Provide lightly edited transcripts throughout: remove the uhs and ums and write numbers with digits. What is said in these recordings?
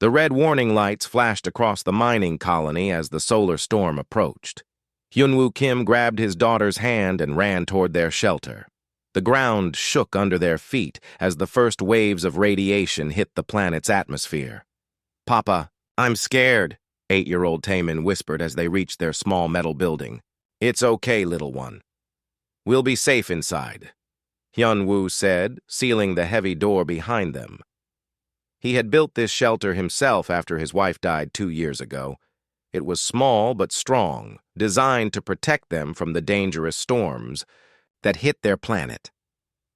The red warning lights flashed across the mining colony as the solar storm approached. Hyunwoo Kim grabbed his daughter's hand and ran toward their shelter. The ground shook under their feet as the first waves of radiation hit the planet's atmosphere. "Papa, I'm scared," 8-year-old Taemin whispered as they reached their small metal building. "It's okay, little one. We'll be safe inside," Hyunwoo said, sealing the heavy door behind them. He had built this shelter himself after his wife died 2 years ago. It was small but strong, designed to protect them from the dangerous storms that hit their planet.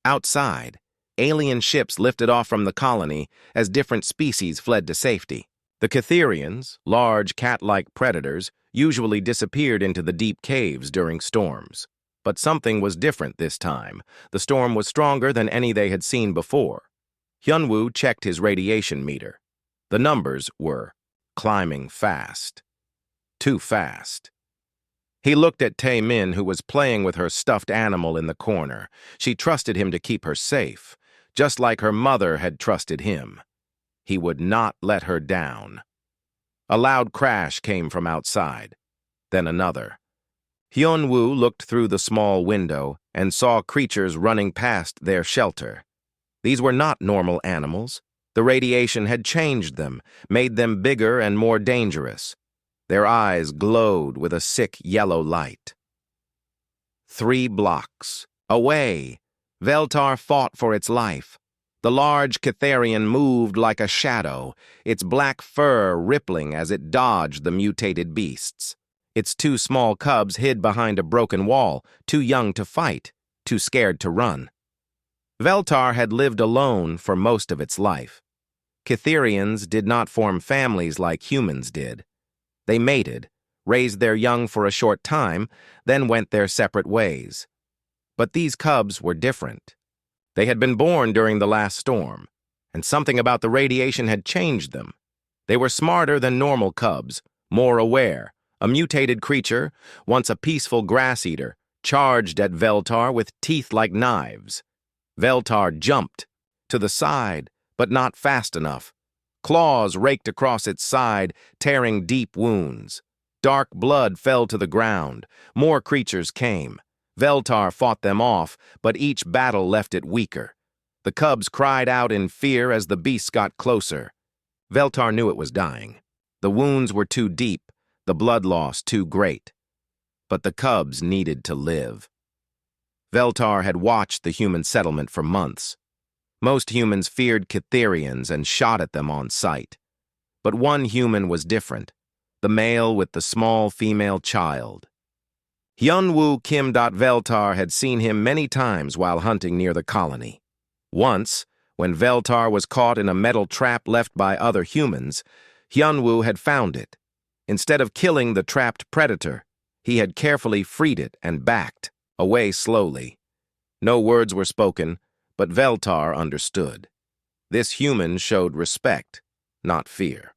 Outside, alien ships lifted off from the colony as different species fled to safety. The Catherians, large cat-like predators, usually disappeared into the deep caves during storms. But something was different this time. The storm was stronger than any they had seen before. Hyunwoo checked his radiation meter. The numbers were climbing fast. Too fast. He looked at Taemin, who was playing with her stuffed animal in the corner. She trusted him to keep her safe, just like her mother had trusted him. He would not let her down. A loud crash came from outside, then another. Hyunwoo looked through the small window and saw creatures running past their shelter. These were not normal animals. The radiation had changed them, made them bigger and more dangerous. Their eyes glowed with a sick yellow light. 3 blocks away, Veltar fought for its life. The large Catherian moved like a shadow, its black fur rippling as it dodged the mutated beasts. Its 2 small cubs hid behind a broken wall, too young to fight, too scared to run. Veltar had lived alone for most of its life. Catherians did not form families like humans did. They mated, raised their young for a short time, then went their separate ways. But these cubs were different. They had been born during the last storm, and something about the radiation had changed them. They were smarter than normal cubs, more aware. A mutated creature, once a peaceful grass-eater, charged at Veltar with teeth like knives. Veltar jumped to the side, but not fast enough. Claws raked across its side, tearing deep wounds. Dark blood fell to the ground. More creatures came. Veltar fought them off, but each battle left it weaker. The cubs cried out in fear as the beasts got closer. Veltar knew it was dying. The wounds were too deep, the blood loss too great. But the cubs needed to live. Veltar had watched the human settlement for months. Most humans feared Catherians and shot at them on sight. But one human was different, the male with the small female child. Hyunwoo Kim. Veltar had seen him many times while hunting near the colony. Once, when Veltar was caught in a metal trap left by other humans, Hyunwoo had found it. Instead of killing the trapped predator, he had carefully freed it and backed, away slowly. No words were spoken, but Veltar understood. This human showed respect, not fear.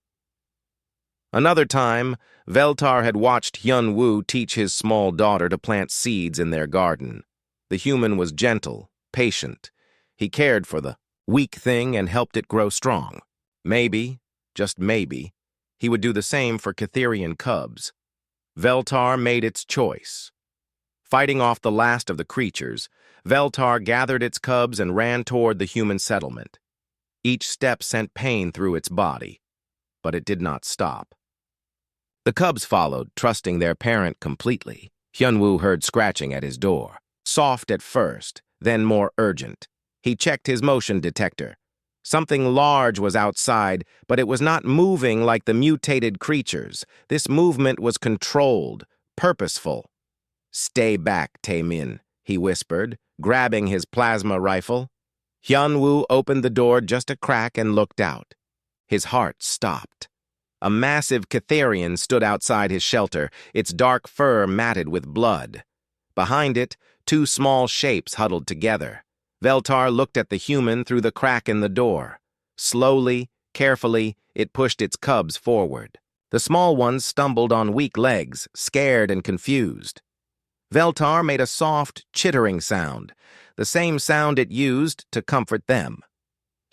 Another time, Veltar had watched Hyunwoo teach his small daughter to plant seeds in their garden. The human was gentle, patient. He cared for the weak thing and helped it grow strong. Maybe, just maybe, he would do the same for Catherian cubs. Veltar made its choice. Fighting off the last of the creatures, Veltar gathered its cubs and ran toward the human settlement. Each step sent pain through its body, but it did not stop. The cubs followed, trusting their parent completely. Hyunwoo heard scratching at his door. Soft at first, then more urgent. He checked his motion detector. Something large was outside, but it was not moving like the mutated creatures. This movement was controlled, purposeful. "Stay back, Taemin," he whispered, grabbing his plasma rifle. Hyunwoo opened the door just a crack and looked out. His heart stopped. A massive Catherian stood outside his shelter, its dark fur matted with blood. Behind it, 2 small shapes huddled together. Veltar looked at the human through the crack in the door. Slowly, carefully, it pushed its cubs forward. The small ones stumbled on weak legs, scared and confused. Veltar made a soft, chittering sound, the same sound it used to comfort them.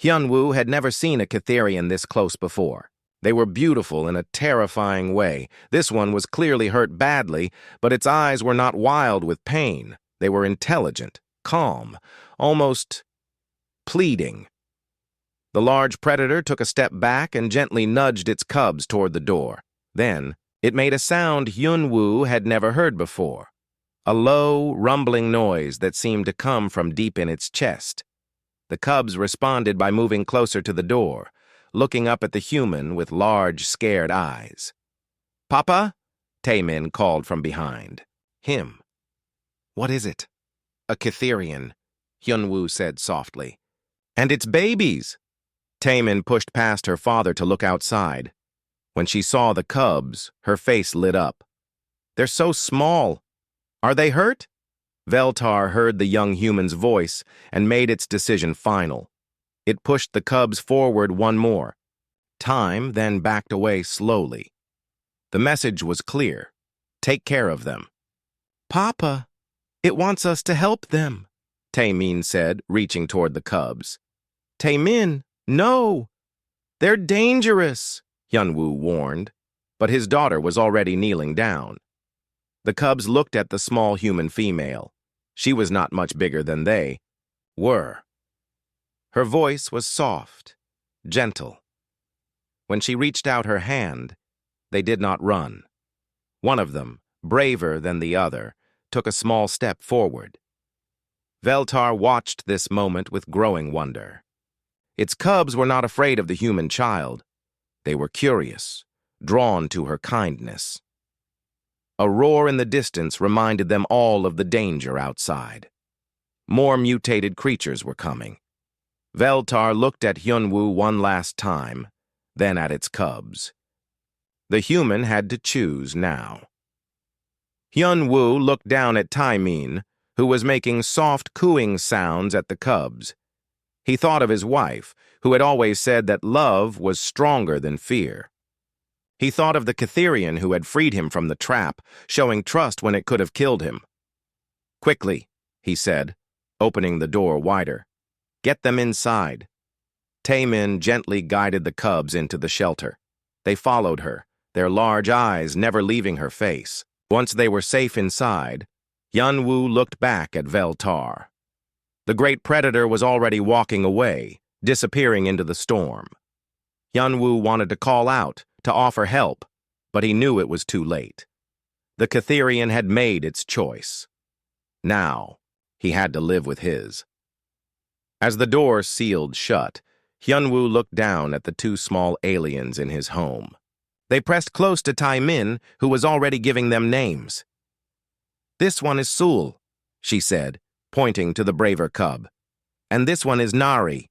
Hyunwoo had never seen a Catherian this close before. They were beautiful in a terrifying way. This one was clearly hurt badly, but its eyes were not wild with pain. They were intelligent, calm, almost pleading. The large predator took a step back and gently nudged its cubs toward the door. Then, it made a sound Hyunwoo had never heard before, a low, rumbling noise that seemed to come from deep in its chest. The cubs responded by moving closer to the door, looking up at the human with large, scared eyes. "Papa?" Taemin called from behind. "Him." "What is it?" "A Catherian," Hyunwoo said softly. "And it's babies!" Taemin pushed past her father to look outside. When she saw the cubs, her face lit up. "They're so small. Are they hurt?" Veltar heard the young human's voice and made its decision final. It pushed the cubs forward one more. Time then backed away slowly. The message was clear. Take care of them. "Papa, it wants us to help them," Taemin said, reaching toward the cubs. "Taemin, no! They're dangerous," Hyunwoo warned, but his daughter was already kneeling down. The cubs looked at the small human female. She was not much bigger than they were. Her voice was soft, gentle. When she reached out her hand, they did not run. One of them, braver than the other, took a small step forward. Veltar watched this moment with growing wonder. Its cubs were not afraid of the human child. They were curious, drawn to her kindness. A roar in the distance reminded them all of the danger outside. More mutated creatures were coming. Veltar looked at Hyunwoo one last time, then at its cubs. The human had to choose now. Hyunwoo looked down at Taemin, who was making soft cooing sounds at the cubs. He thought of his wife, who had always said that love was stronger than fear. He thought of the Catherian who had freed him from the trap, showing trust when it could have killed him. "Quickly," he said, opening the door wider. "Get them inside." Taemin gently guided the cubs into the shelter. They followed her, their large eyes never leaving her face. Once they were safe inside, Hyunwoo looked back at Veltar. The great predator was already walking away, disappearing into the storm. Hyunwoo wanted to call out, to offer help, but he knew it was too late. The Catherian had made its choice. Now, he had to live with his. As the door sealed shut, Hyunwoo looked down at the two small aliens in his home. They pressed close to Taemin, who was already giving them names. "This one is Sul," she said, pointing to the braver cub. "And this one is Nari."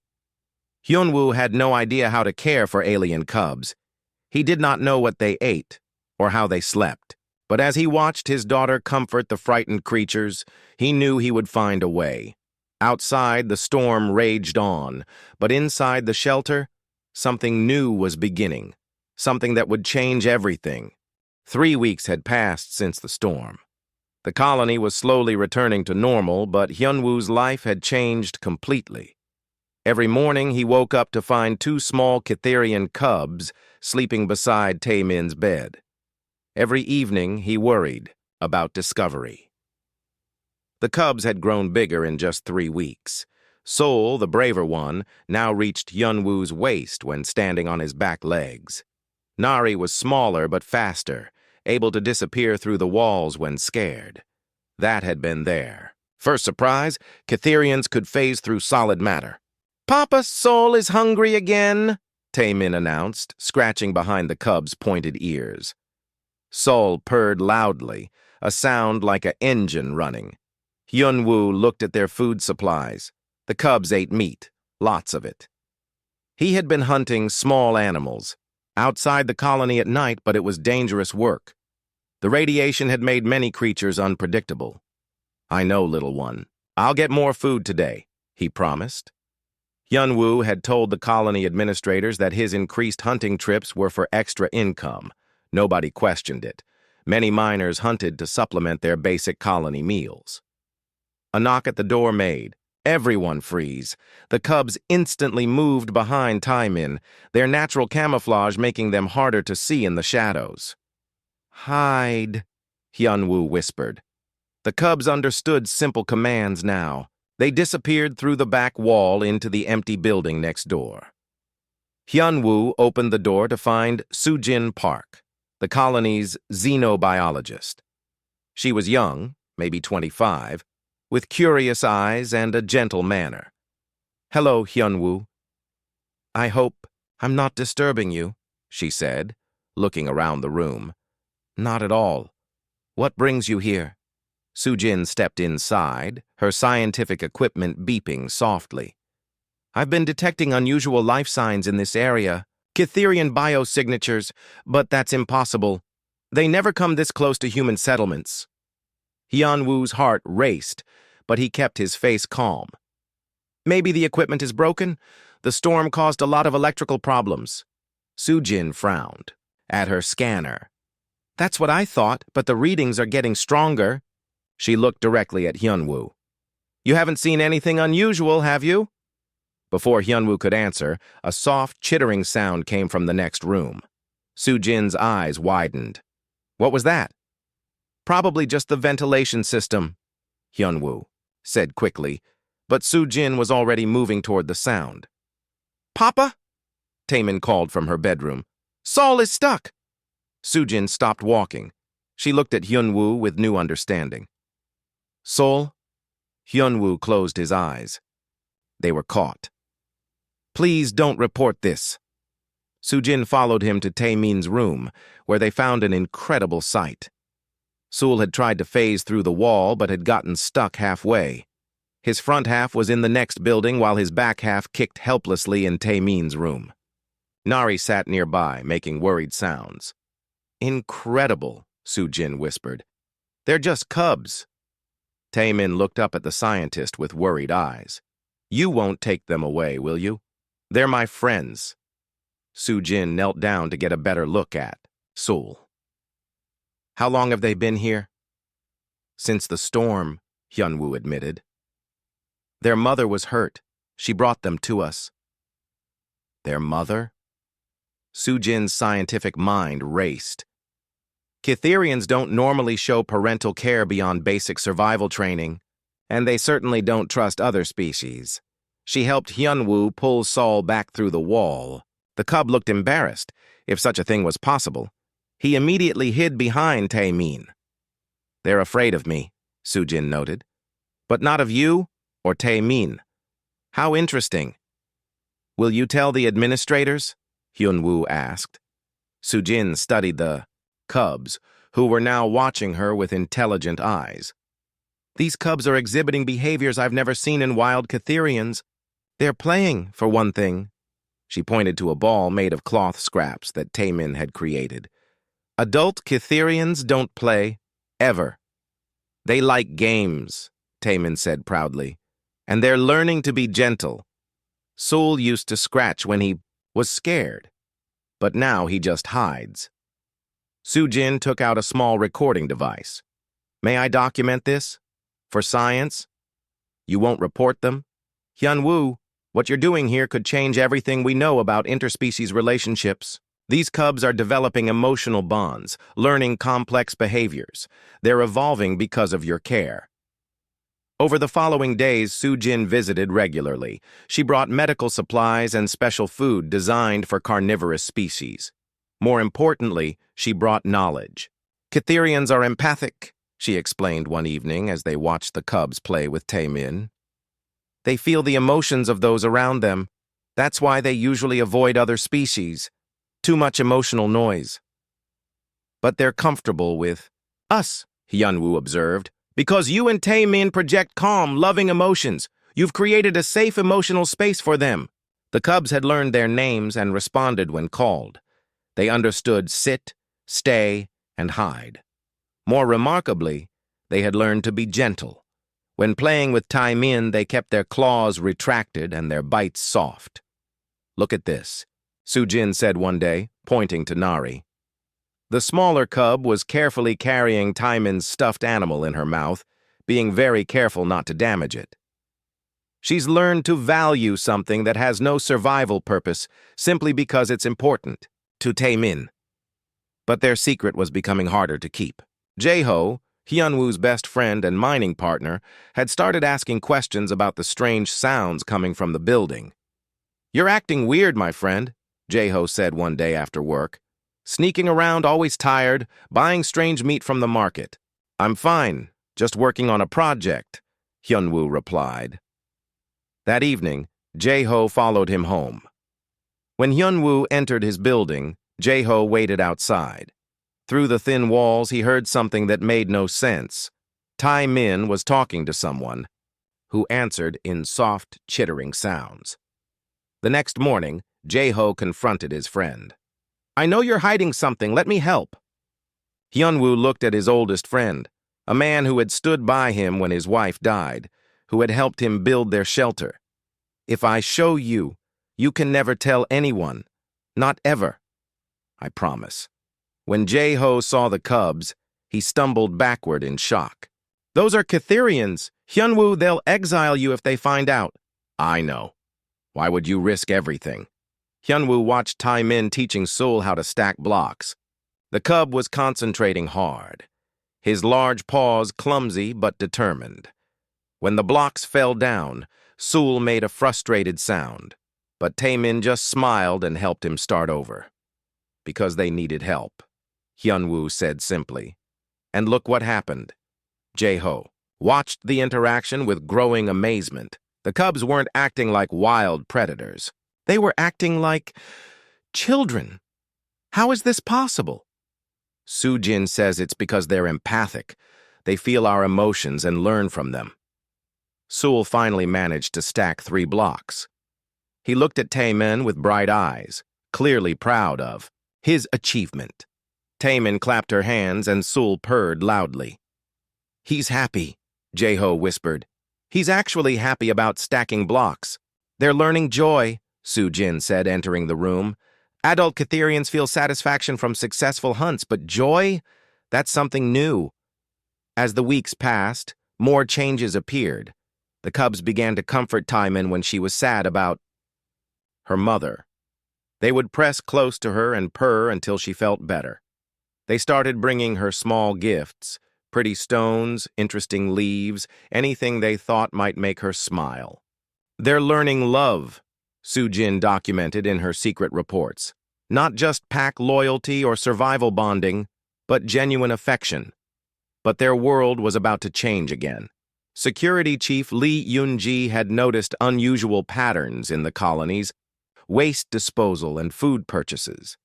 Hyunwoo had no idea how to care for alien cubs. He did not know what they ate or how they slept. But as he watched his daughter comfort the frightened creatures, he knew he would find a way. Outside, the storm raged on, but inside the shelter, something new was beginning, something that would change everything. 3 weeks had passed since the storm. The colony was slowly returning to normal, but Hyunwoo's life had changed completely. Every morning, he woke up to find two small Catherian cubs sleeping beside Taemin's bed. Every evening, he worried about discovery. The cubs had grown bigger in just 3 weeks. Sol, the braver one, now reached Hyunwoo's waist when standing on his back legs. Nari was smaller but faster, able to disappear through the walls when scared. That had been there. First surprise, Catherians could phase through solid matter. "Papa Sol is hungry again," Taemin announced, scratching behind the cub's pointed ears. Sol purred loudly, a sound like an engine running. Hyunwoo looked at their food supplies. The cubs ate meat, lots of it. He had been hunting small animals, outside the colony at night, but it was dangerous work. The radiation had made many creatures unpredictable. "I know, little one. I'll get more food today," he promised. Hyunwoo had told the colony administrators that his increased hunting trips were for extra income. Nobody questioned it. Many miners hunted to supplement their basic colony meals. A knock at the door made. Everyone freeze. The cubs instantly moved behind Taimin, their natural camouflage making them harder to see in the shadows. "Hide," Hyunwoo whispered. The cubs understood simple commands now. They disappeared through the back wall into the empty building next door. Hyunwoo opened the door to find Sujin Park, the colony's xenobiologist. She was young, maybe 25, with curious eyes and a gentle manner. "Hello, Hyunwoo." "I hope I'm not disturbing you," she said, looking around the room. "Not at all. What brings you here?" Sujin stepped inside, her scientific equipment beeping softly. "I've been detecting unusual life signs in this area, Cytherian biosignatures, but that's impossible. They never come this close to human settlements." Hyunwoo's heart raced, but he kept his face calm. "Maybe the equipment is broken? The storm caused a lot of electrical problems." Sujin frowned at her scanner. "That's what I thought, but the readings are getting stronger." She looked directly at Hyunwoo. "You haven't seen anything unusual, have you?" Before Hyunwoo could answer, a soft, chittering sound came from the next room. Sujin's eyes widened. "What was that?" "Probably just the ventilation system," Hyunwoo said quickly, but Sujin was already moving toward the sound. "Papa?" Taemin called from her bedroom. "Saul is stuck." Sujin stopped walking. She looked at Hyunwoo with new understanding. "Sol?" Hyunwoo closed his eyes. They were caught. "Please don't report this." Sujin followed him to Taemin's room, where they found an incredible sight. Sul had tried to phase through the wall but had gotten stuck halfway. His front half was in the next building while his back half kicked helplessly in Taemin's room. Nari sat nearby, making worried sounds. "Incredible," Sujin whispered. "They're just cubs." Taemin looked up at the scientist with worried eyes. "You won't take them away, will you? They're my friends." Sujin knelt down to get a better look at Sul. "How long have they been here?" "Since the storm," Hyunwoo admitted. "Their mother was hurt. She brought them to us." "Their mother?" Sujin's scientific mind raced. Cytherians don't normally show parental care beyond basic survival training, and they certainly don't trust other species. She helped Hyunwoo pull Saul back through the wall. The cub looked embarrassed, if such a thing was possible. He immediately hid behind Taemin. "They're afraid of me," Sujin noted. "But not of you or Taemin. How interesting." "Will you tell the administrators?" Hyunwoo asked. Sujin studied the cubs, who were now watching her with intelligent eyes. "These cubs are exhibiting behaviors I've never seen in wild Cytherians. They're playing, for one thing." She pointed to a ball made of cloth scraps that Taemin had created. "Adult Cytherians don't play, ever. They like games," Taemin said proudly. "And they're learning to be gentle. Sul used to scratch when he was scared, but now he just hides." Sujin took out a small recording device. "May I document this? For science? You won't report them? Hyunwoo, what you're doing here could change everything we know about interspecies relationships. These cubs are developing emotional bonds, learning complex behaviors. They're evolving because of your care." Over the following days, Sujin visited regularly. She brought medical supplies and special food designed for carnivorous species. More importantly, she brought knowledge. "Cytherians are empathic," she explained one evening as they watched the cubs play with Taemin. "They feel the emotions of those around them. That's why they usually avoid other species. Too much emotional noise." "But they're comfortable with us," Hyunwoo observed. "Because you and Taemin project calm, loving emotions. You've created a safe emotional space for them." The cubs had learned their names and responded when called. They understood sit, stay, and hide. More remarkably, they had learned to be gentle. When playing with Taemin, they kept their claws retracted and their bites soft. "Look at this," Sujin said one day, pointing to Nari. The smaller cub was carefully carrying Taemin's stuffed animal in her mouth, being very careful not to damage it. She's learned to value something that has no survival purpose simply because it's important, to Taemin. But their secret was becoming harder to keep. Jae-ho, Hyunwoo's best friend and mining partner, had started asking questions about the strange sounds coming from the building. "You're acting weird, my friend," Jae-ho said one day after work. "Sneaking around, always tired, buying strange meat from the market." "I'm fine, just working on a project," Hyunwoo replied. That evening, Jae-ho followed him home. When Hyunwoo entered his building, Jae-ho waited outside. Through the thin walls, he heard something that made no sense. Tae-min was talking to someone, who answered in soft, chittering sounds. The next morning, Jae-ho confronted his friend. "I know you're hiding something. Let me help." Hyunwoo looked at his oldest friend, a man who had stood by him when his wife died, who had helped him build their shelter. "If I show you, you can never tell anyone. Not ever. I promise." When Jae-ho saw the cubs, he stumbled backward in shock. "Those are Catherians. Hyunwoo, they'll exile you if they find out." "I know. Why would you risk everything?" Hyunwoo watched Tae-min teaching Sul how to stack blocks. The cub was concentrating hard, his large paws clumsy but determined. When the blocks fell down, Sul made a frustrated sound, but Tae-min just smiled and helped him start over. "Because they needed help," Hyunwoo said simply. And look what happened. Jae-ho watched the interaction with growing amazement. The cubs weren't acting like wild predators. They were acting like children. How is this possible? Soo-jin says it's because they're empathic. They feel our emotions and learn from them. Sul finally managed to stack 3 blocks. He looked at Tae-min with bright eyes, clearly proud of his achievement. Tae-min clapped her hands and Sul purred loudly. "He's happy," Jae-ho whispered. "He's actually happy about stacking blocks. They're learning joy," Soo-jin said, entering the room. "Adult Catherians feel satisfaction from successful hunts, but joy? That's something new." As the weeks passed, more changes appeared. The cubs began to comfort Tae-min when she was sad about her mother. They would press close to her and purr until she felt better. They started bringing her small gifts, pretty stones, interesting leaves, anything they thought might make her smile. "They're learning love," Soo-jin documented in her secret reports. "Not just pack loyalty or survival bonding, but genuine affection." But their world was about to change again. Security Chief Lee Yun-ji had noticed unusual patterns in the colonies, waste disposal and food purchases.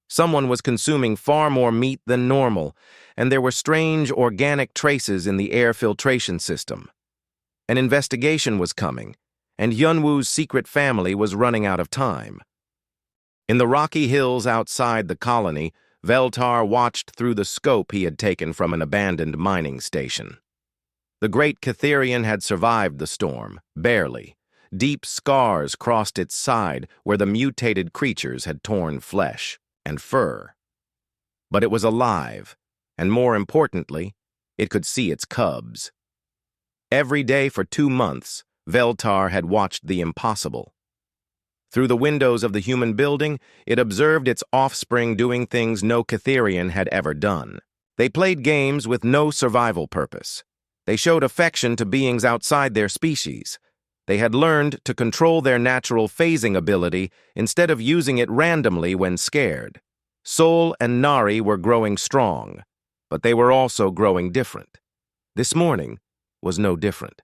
Someone was consuming far more meat than normal, and there were strange organic traces in the air filtration system. An investigation was coming, and Hyunwoo's secret family was running out of time. In the rocky hills outside the colony, Veltar watched through the scope he had taken from an abandoned mining station. The great Catherian had survived the storm, barely. Deep scars crossed its side where the mutated creatures had torn flesh and fur. But it was alive, and more importantly, it could see its cubs. Every day for 2 months, Veltar had watched the impossible. Through the windows of the human building, it observed its offspring doing things no Catherian had ever done. They played games with no survival purpose. They showed affection to beings outside their species. They had learned to control their natural phasing ability instead of using it randomly when scared. Sol and Nari were growing strong, but they were also growing different. This morning was no different.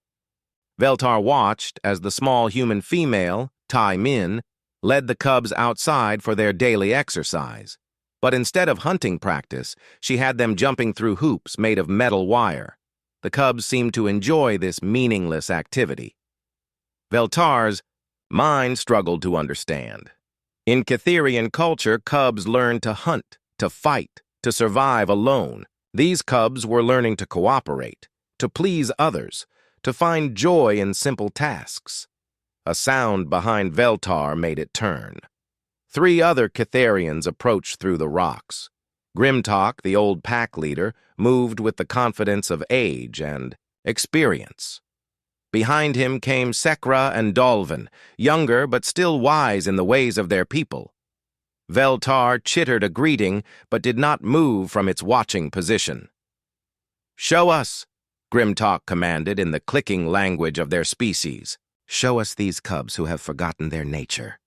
Veltar watched as the small human female, Tae-min, led the cubs outside for their daily exercise. But instead of hunting practice, she had them jumping through hoops made of metal wire. The cubs seemed to enjoy this meaningless activity. Veltar's mind struggled to understand. In Catherian culture, cubs learned to hunt, to fight, to survive alone. These cubs were learning to cooperate, to please others, to find joy in simple tasks. A sound behind Veltar made it turn. 3 other Catherians approached through the rocks. Grimtalk, the old pack leader, moved with the confidence of age and experience. Behind him came Sekra and Dolvin, younger but still wise in the ways of their people. Veltar chittered a greeting, but did not move from its watching position. "Show us," Grimtalk commanded in the clicking language of their species. "Show us these cubs who have forgotten their nature."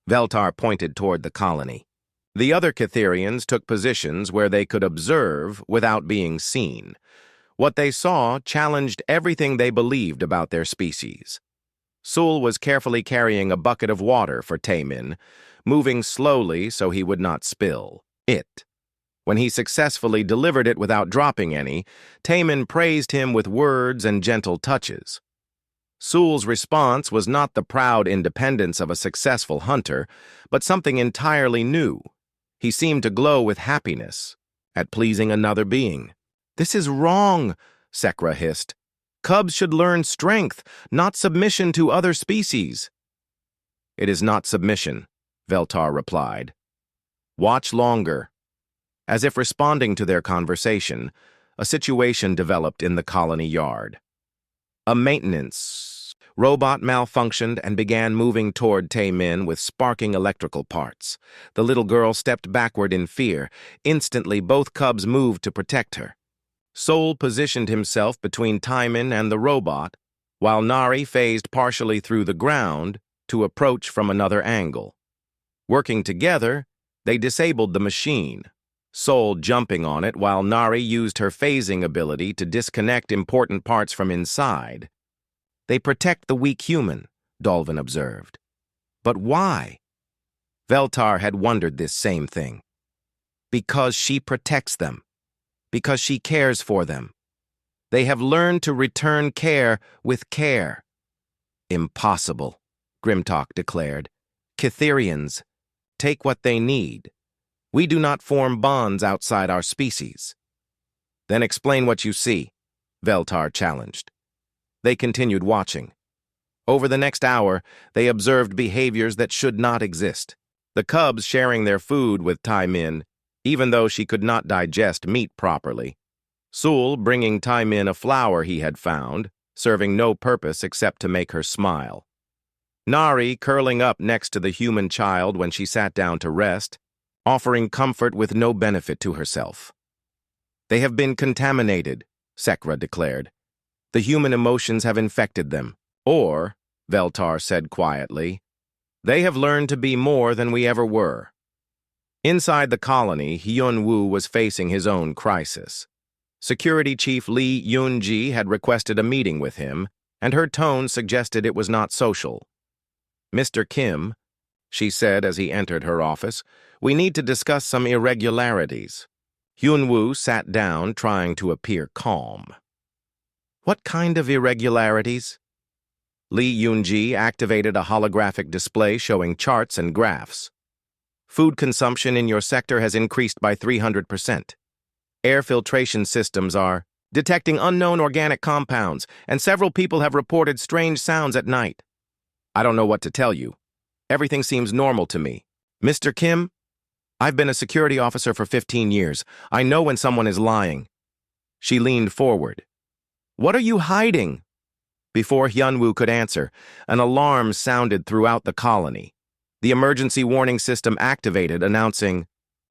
Veltar pointed toward the colony. The other Catherians took positions where they could observe without being seen. What they saw challenged everything they believed about their species. Sul was carefully carrying a bucket of water for Taemin, moving slowly so he would not spill it. When he successfully delivered it without dropping any, Taemin praised him with words and gentle touches. Sul's response was not the proud independence of a successful hunter, but something entirely new. He seemed to glow with happiness at pleasing another being. "This is wrong," Sekra hissed. "Cubs should learn strength, not submission to other species." "It is not submission," Veltar replied. "Watch longer." As if responding to their conversation, a situation developed in the colony yard. A maintenance robot malfunctioned and began moving toward Taemin with sparking electrical parts. The little girl stepped backward in fear. Instantly, both cubs moved to protect her. Sol positioned himself between Taemin and the robot, while Nari phased partially through the ground to approach from another angle. Working together, they disabled the machine, Sol jumping on it while Nari used her phasing ability to disconnect important parts from inside. "They protect the weak human," Dolvin observed. "But why?" Veltar had wondered this same thing. "Because she protects them. Because she cares for them. They have learned to return care with care." "Impossible," Grimtalk declared. "Catherians take what they need. We do not form bonds outside our species." "Then explain what you see," Veltar challenged. They continued watching. Over the next hour, they observed behaviors that should not exist. The cubs sharing their food with Taemin, even though she could not digest meat properly. Sul bringing Taemin a flower he had found, serving no purpose except to make her smile. Nari curling up next to the human child when she sat down to rest, offering comfort with no benefit to herself. "They have been contaminated," Sekra declared. "The human emotions have infected them. Or," Veltar said quietly, "they have learned to be more than we ever were." Inside the colony, Hyun-woo was facing his own crisis. Security Chief Lee Yun-ji had requested a meeting with him, and her tone suggested it was not social. "Mr. Kim," she said as he entered her office, "we need to discuss some irregularities." Hyun-woo sat down, trying to appear calm. "What kind of irregularities?" Lee Yun-ji activated a holographic display showing charts and graphs. "Food consumption in your sector has increased by 300%. Air filtration systems are detecting unknown organic compounds, and several people have reported strange sounds at night. I don't know what to tell you. Everything seems normal to me. Mr. Kim, I've been a security officer for 15 years. I know when someone is lying." She leaned forward. "What are you hiding?" Before Hyun-woo could answer, an alarm sounded throughout the colony. The emergency warning system activated, announcing,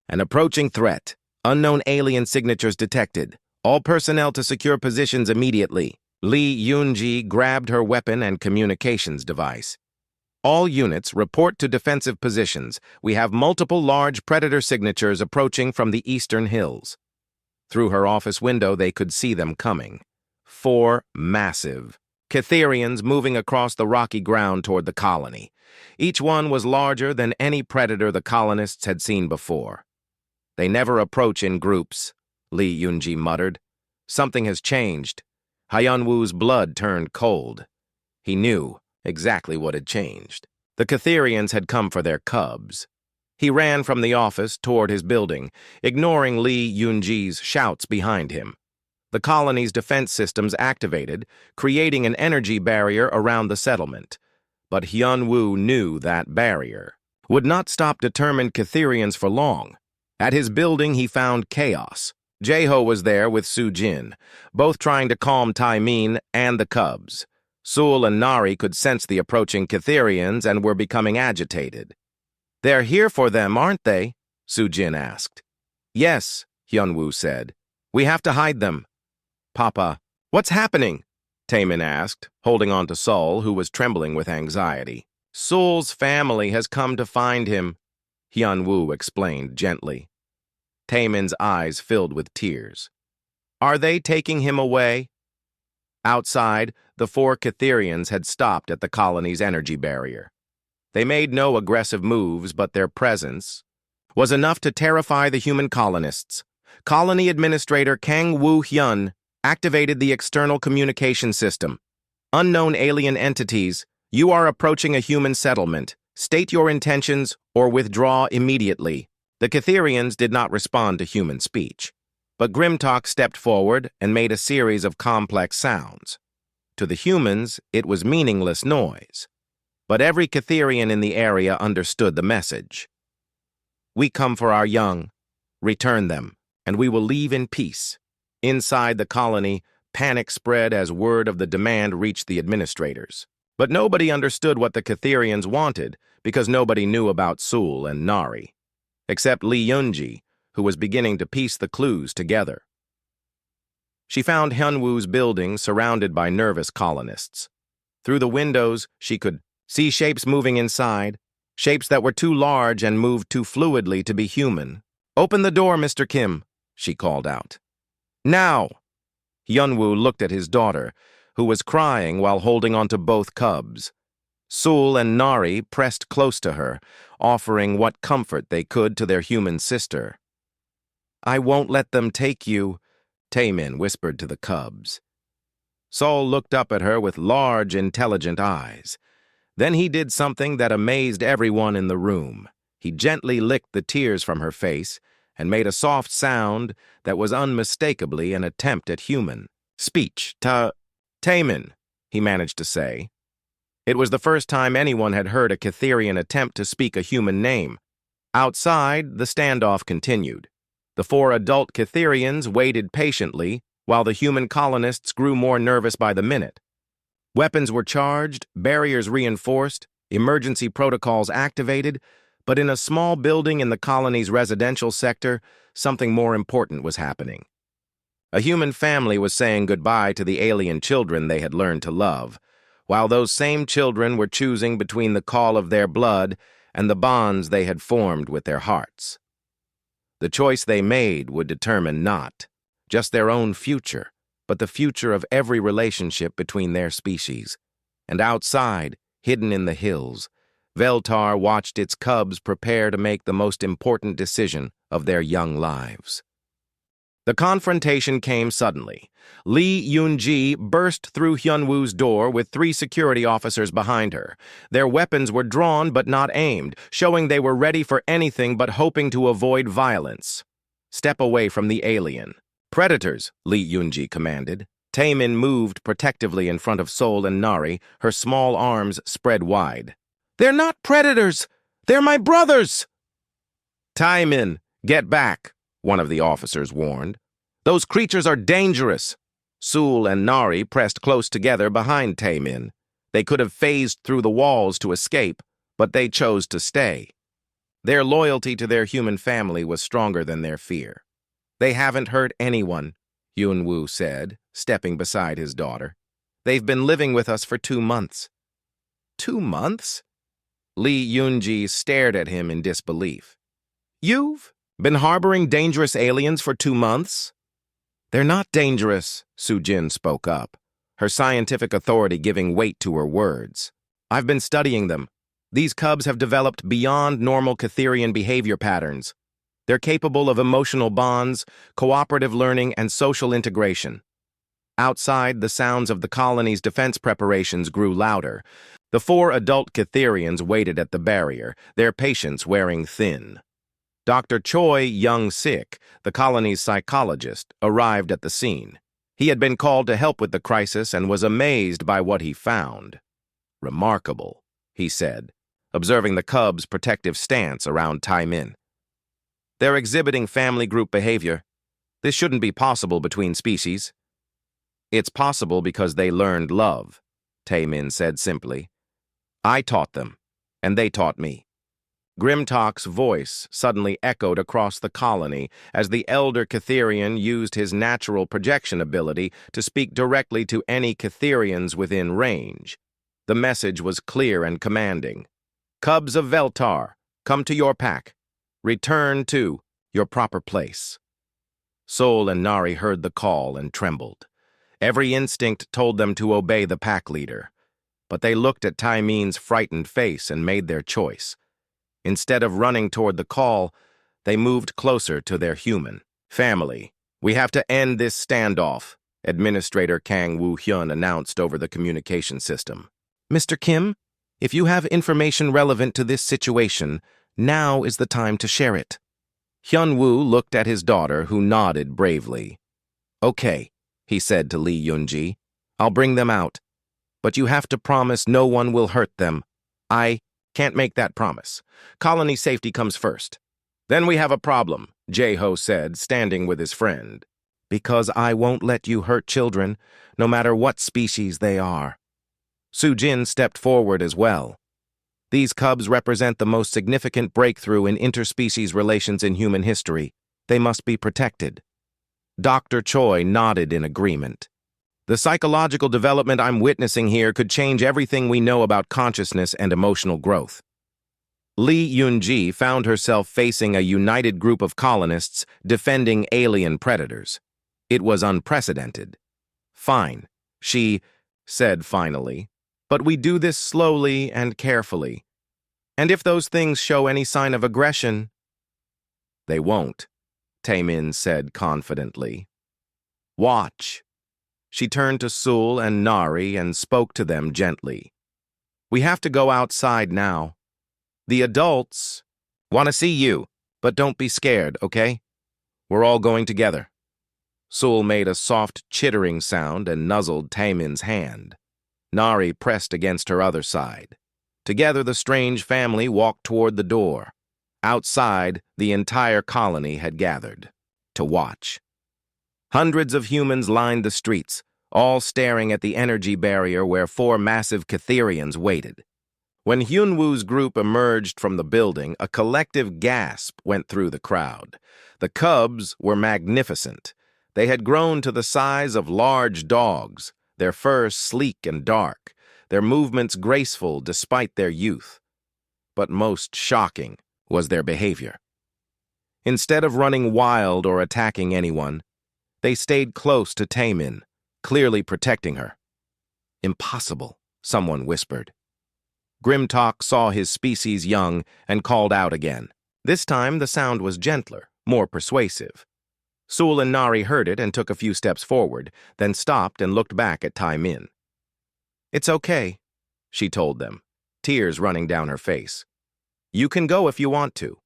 "An approaching threat. Unknown alien signatures detected. All personnel to secure positions immediately." Lee Yun-ji grabbed her weapon and communications device. "All units report to defensive positions. We have multiple large predator signatures approaching from the eastern hills." Through her office window, they could see them coming. 4 massive Catherians moving across the rocky ground toward the colony. Each one was larger than any predator the colonists had seen before. "They never approach in groups," Lee Yun-ji muttered. "Something has changed." Hyun-woo's blood turned cold. He knew exactly what had changed. The Catherians had come for their cubs. He ran from the office toward his building, ignoring Lee Yun-ji's shouts behind him. The colony's defense systems activated, creating an energy barrier around the settlement. But Hyun-woo knew that barrier would not stop determined Catherians for long. At his building, he found chaos. Jae-ho was there with Soo-jin, both trying to calm Taemin and the cubs. Sul and Nari could sense the approaching Catherians and were becoming agitated. "They're here for them, aren't they?" Sujin asked. "Yes," Hyunwoo said. "We have to hide them." "Papa, what's happening?" Taemin asked, holding on to Sul, who was trembling with anxiety. "Sul's family has come to find him," Hyunwoo explained gently. Taemin's eyes filled with tears. "Are they taking him away?" Outside, the 4 Catherians had stopped at the colony's energy barrier. They made no aggressive moves, but their presence was enough to terrify the human colonists. Colony Administrator Kang Woo-hyun activated the external communication system. "Unknown alien entities, you are approaching a human settlement. State your intentions or withdraw immediately." The Catherians did not respond to human speech, but Grimtalk stepped forward and made a series of complex sounds. To the humans, it was meaningless noise, but every Catherian in the area understood the message. "We come for our young. Return them, and we will leave in peace." Inside the colony, panic spread as word of the demand reached the administrators. But nobody understood what the Catherians wanted because nobody knew about Sul and Nari, except Lee Yunji, who was beginning to piece the clues together. She found Hyunwoo's building surrounded by nervous colonists. Through the windows, she could see shapes moving inside, shapes that were too large and moved too fluidly to be human. "Open the door, Mr. Kim," she called out. "Now!" Hyunwoo looked at his daughter, who was crying while holding onto both cubs. Sul and Nari pressed close to her, offering what comfort they could to their human sister. "I won't let them take you," Taemin whispered to the cubs. Sol looked up at her with large, intelligent eyes. Then he did something that amazed everyone in the room. He gently licked the tears from her face and made a soft sound that was unmistakably an attempt at human speech. "Taemin," he managed to say. It was the first time anyone had heard a Catherian attempt to speak a human name. Outside, the standoff continued. The 4 adult Catherians waited patiently, while the human colonists grew more nervous by the minute. Weapons were charged, barriers reinforced, emergency protocols activated, but in a small building in the colony's residential sector, something more important was happening. A human family was saying goodbye to the alien children they had learned to love, while those same children were choosing between the call of their blood and the bonds they had formed with their hearts. The choice they made would determine not just their own future, but the future of every relationship between their species. And outside, hidden in the hills, Veltar watched its cubs prepare to make the most important decision of their young lives. The confrontation came suddenly. Lee Yunji burst through Hyunwoo's door with 3 security officers behind her. Their weapons were drawn but not aimed, showing they were ready for anything but hoping to avoid violence. "Step away from the alien." "Predators," Lee Yunji commanded. Taemin moved protectively in front of Sol and Nari, her small arms spread wide. "They're not predators! They're my brothers!" "Taemin, get back," one of the officers warned. "Those creatures are dangerous." Sul and Nari pressed close together behind Taemin. They could have phased through the walls to escape, but they chose to stay. Their loyalty to their human family was stronger than their fear. "They haven't hurt anyone," Hyunwoo said, stepping beside his daughter. "They've been living with us for 2 months." 2 months? Lee Yunji stared at him in disbelief. "You've been harboring dangerous aliens for 2 months?" "They're not dangerous," Sujin spoke up, her scientific authority giving weight to her words. "I've been studying them. These cubs have developed beyond normal Catherian behavior patterns. They're capable of emotional bonds, cooperative learning, and social integration." Outside, the sounds of the colony's defense preparations grew louder. The 4 adult Catherians waited at the barrier, their patience wearing thin. Dr. Choi Young-sik, the colony's psychologist, arrived at the scene. He had been called to help with the crisis and was amazed by what he found. "Remarkable," he said, observing the cubs' protective stance around Taemin. "They're exhibiting family group behavior. This shouldn't be possible between species." "It's possible because they learned love," Tae-min said simply. I taught them, and they taught me. Grimtalk's voice suddenly echoed across the colony as the elder Catherian used his natural projection ability to speak directly to any Catherians within range. The message was clear and commanding. Cubs of Veltar, come to your pack. Return to your proper place. Sol and Nari heard the call and trembled. Every instinct told them to obey the pack leader, but they looked at Tae-min's frightened face and made their choice. Instead of running toward the call, they moved closer to their human family. We have to end this standoff, Administrator Kang Woo-hyun announced over the communication system. Mr. Kim, if you have information relevant to this situation, now is the time to share it. Hyun-woo looked at his daughter, who nodded bravely. Okay, he said to Lee Yun-ji. I'll bring them out. But you have to promise no one will hurt them. I can't make that promise. Colony safety comes first. Then we have a problem, Jae-ho said, standing with his friend. Because I won't let you hurt children, no matter what species they are. Soo-jin stepped forward as well. These cubs represent the most significant breakthrough in interspecies relations in human history. They must be protected. Dr. Choi nodded in agreement. The psychological development I'm witnessing here could change everything we know about consciousness and emotional growth. Lee Yun-ji found herself facing a united group of colonists defending alien predators. It was unprecedented. Fine, she said finally, but we do this slowly and carefully. And if those things show any sign of aggression, they won't, Tae-min said confidently. Watch. She turned to Sul and Nari and spoke to them gently. We have to go outside now. The adults want to see you, but don't be scared, okay? We're all going together. Sul made a soft chittering sound and nuzzled Tae-min's hand. Nari pressed against her other side. Together, the strange family walked toward the door. Outside, the entire colony had gathered to watch. Hundreds of humans lined the streets, all staring at the energy barrier where 4 massive Catherians waited. When Hyun-woo's group emerged from the building, a collective gasp went through the crowd. The cubs were magnificent. They had grown to the size of large dogs, their fur sleek and dark, their movements graceful despite their youth. But most shocking was their behavior. Instead of running wild or attacking anyone, they stayed close to Tae-min, clearly protecting her. Impossible, someone whispered. Grimtalk saw his species young and called out again. This time the sound was gentler, more persuasive. Sul and Nari heard it and took a few steps forward, then stopped and looked back at Tae-min. It's okay, she told them, tears running down her face. You can go if you want to.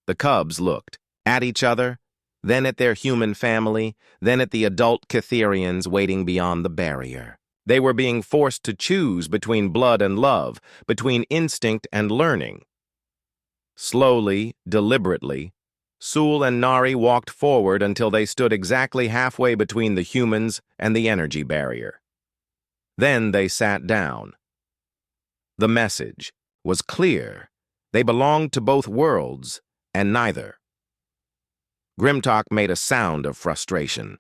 The cubs looked at each other, then at their human family, then at the adult Catherians waiting beyond the barrier. They were being forced to choose between blood and love, between instinct and learning. Slowly, deliberately, Sul and Nari walked forward until they stood exactly halfway between the humans and the energy barrier. Then they sat down. The message was clear. They belonged to both worlds, and neither. Grimtalk made a sound of frustration.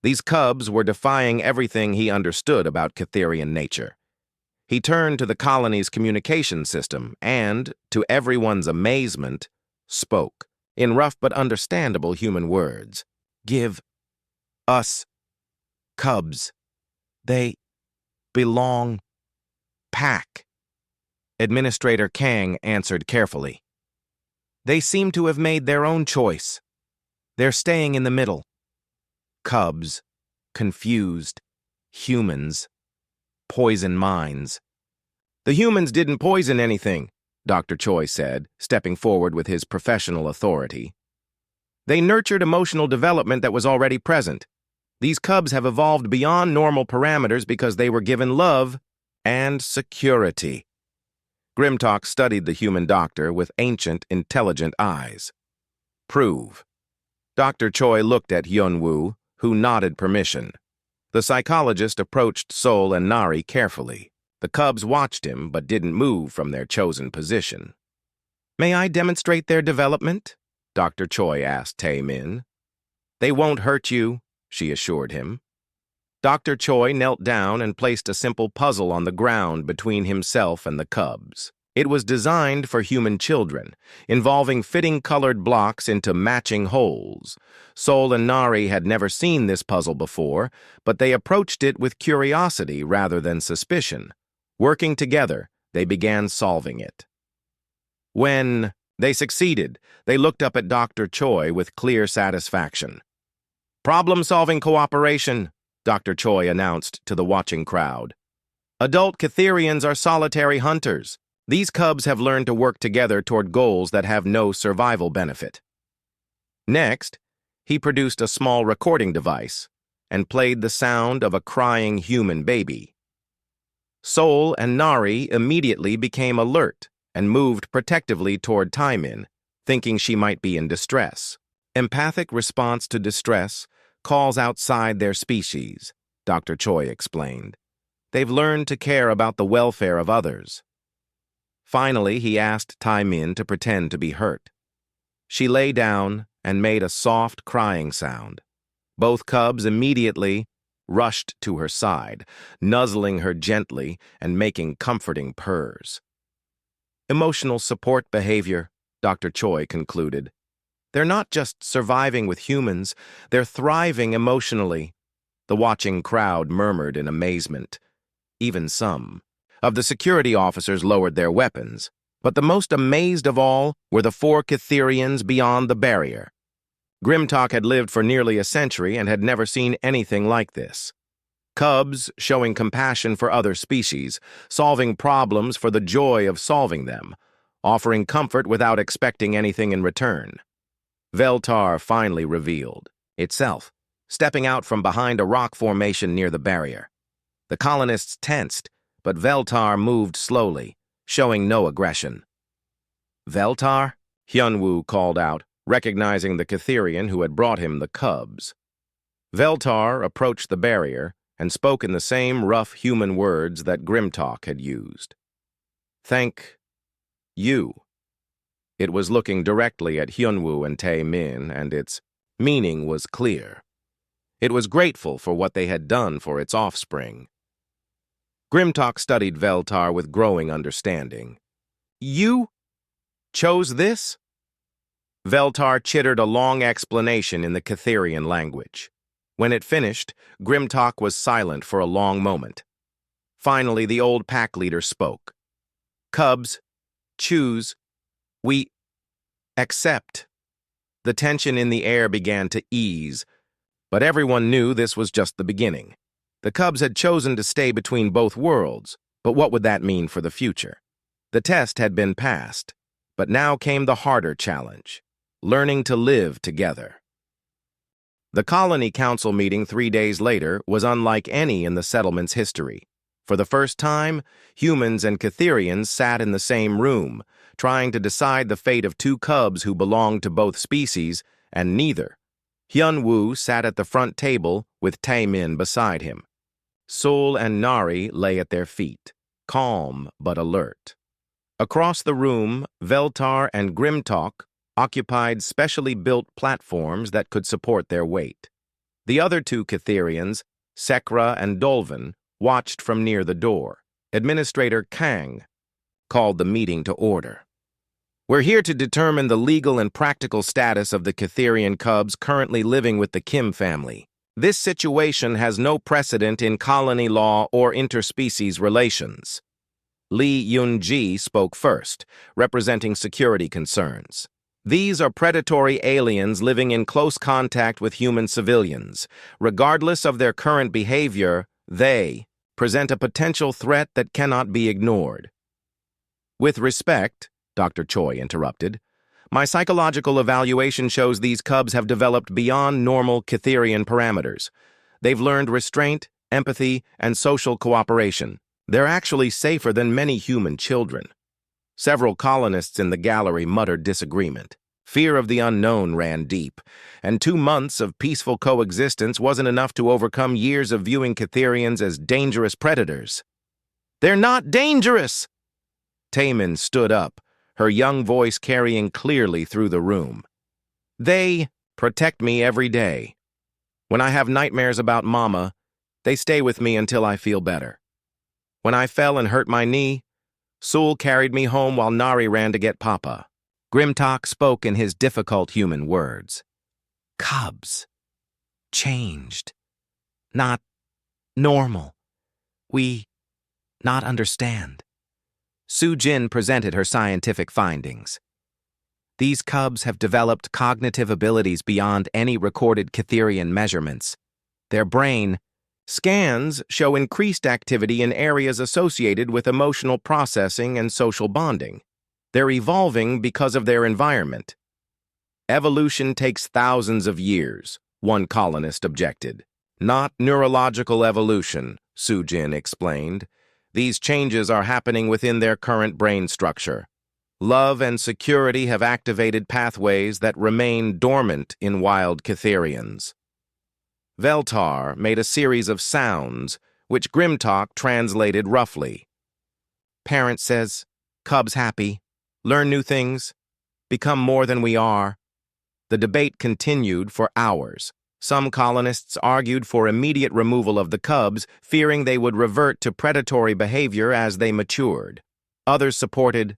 These cubs were defying everything he understood about Catherian nature. He turned to the colony's communication system and, to everyone's amazement, spoke, in rough but understandable human words. Give us cubs. They belong. Pack. Administrator Kang answered carefully. They seem to have made their own choice. They're staying in the middle. Cubs, confused, humans, poison minds. The humans didn't poison anything, Dr. Choi said, stepping forward with his professional authority. They nurtured emotional development that was already present. These cubs have evolved beyond normal parameters because they were given love and security. Grimtalk studied the human doctor with ancient, intelligent eyes. Prove. Dr. Choi looked at Hyun-woo, who nodded permission. The psychologist approached Sol and Nari carefully. The cubs watched him but didn't move from their chosen position. "May I demonstrate their development?" Dr. Choi asked Tae-min. "They won't hurt you," she assured him. Dr. Choi knelt down and placed a simple puzzle on the ground between himself and the cubs. It was designed for human children, involving fitting colored blocks into matching holes. Sol and Nari had never seen this puzzle before, but they approached it with curiosity rather than suspicion. Working together, they began solving it. When they succeeded, they looked up at Dr. Choi with clear satisfaction. "Problem-solving cooperation," Dr. Choi announced to the watching crowd. "Adult Catherians are solitary hunters. These cubs have learned to work together toward goals that have no survival benefit." Next, he produced a small recording device and played the sound of a crying human baby. Sol and Nari immediately became alert and moved protectively toward Tae-min, thinking she might be in distress. Empathic response to distress calls outside their species, Dr. Choi explained. They've learned to care about the welfare of others. Finally, he asked Tae-min to pretend to be hurt. She lay down and made a soft crying sound. Both cubs immediately rushed to her side, nuzzling her gently and making comforting purrs. Emotional support behavior, Dr. Choi concluded. They're not just surviving with humans, they're thriving emotionally. The watching crowd murmured in amazement. Even some of the security officers lowered their weapons, but the most amazed of all were the 4 Catherians beyond the barrier. Grimtalk had lived for nearly a century and had never seen anything like this. Cubs showing compassion for other species, solving problems for the joy of solving them, offering comfort without expecting anything in return. Veltar finally revealed itself, stepping out from behind a rock formation near the barrier. The colonists tensed, but Veltar moved slowly, showing no aggression. "Veltar?" Hyunwoo called out, recognizing the Catherian who had brought him the cubs. Veltar approached the barrier and spoke in the same rough human words that Grimtalk had used. "Thank you." It was looking directly at Hyunwoo and Tae-min, and its meaning was clear. It was grateful for what they had done for its offspring. Grimtalk studied Veltar with growing understanding. "You chose this?" Veltar chittered a long explanation in the Catherian language. When it finished, Grimtalk was silent for a long moment. Finally, the old pack leader spoke. "Cubs, choose. We accept." The tension in the air began to ease, but everyone knew this was just the beginning. The cubs had chosen to stay between both worlds, but what would that mean for the future? The test had been passed, but now came the harder challenge, learning to live together. The colony council meeting 3 days later was unlike any in the settlement's history. For the first time, humans and Catherians sat in the same room, trying to decide the fate of 2 cubs who belonged to both species, and neither. Hyunwoo sat at the front table with Tae-min beside him. Sol and Nari lay at their feet, calm but alert. Across the room, Veltar and Grimtalk occupied specially built platforms that could support their weight. The other 2 Catherians, Sekra and Dolvin, watched from near the door. Administrator Kang called the meeting to order. "We're here to determine the legal and practical status of the Catherian cubs currently living with the Kim family. This situation has no precedent in colony law or interspecies relations." Lee Yun-ji spoke first, representing security concerns. "These are predatory aliens living in close contact with human civilians. Regardless of their current behavior, they present a potential threat that cannot be ignored." "With respect," Dr. Choi interrupted, "my psychological evaluation shows these cubs have developed beyond normal Catherian parameters. They've learned restraint, empathy, and social cooperation. They're actually safer than many human children." Several colonists in the gallery muttered disagreement. Fear of the unknown ran deep, and 2 months of peaceful coexistence wasn't enough to overcome years of viewing Catherians as dangerous predators. "They're not dangerous!" Taemin stood up, her young voice carrying clearly through the room. "They protect me every day. When I have nightmares about Mama, they stay with me until I feel better. When I fell and hurt my knee, Sul carried me home while Nari ran to get Papa." Grimtalk spoke in his difficult human words. "Cubs. Changed. Not normal. We not understand." Su-Jin presented her scientific findings. "These cubs have developed cognitive abilities beyond any recorded Catherian measurements. Their brain scans show increased activity in areas associated with emotional processing and social bonding. They're evolving because of their environment." "Evolution takes thousands of years," one colonist objected. "Not neurological evolution," Su-Jin explained. "These changes are happening within their current brain structure. Love and security have activated pathways that remain dormant in wild Catherians." Veltar made a series of sounds, which Grimtalk translated roughly. "Parent says, cubs happy, learn new things, become more than we are." The debate continued for hours. Some colonists argued for immediate removal of the cubs, fearing they would revert to predatory behavior as they matured. Others supported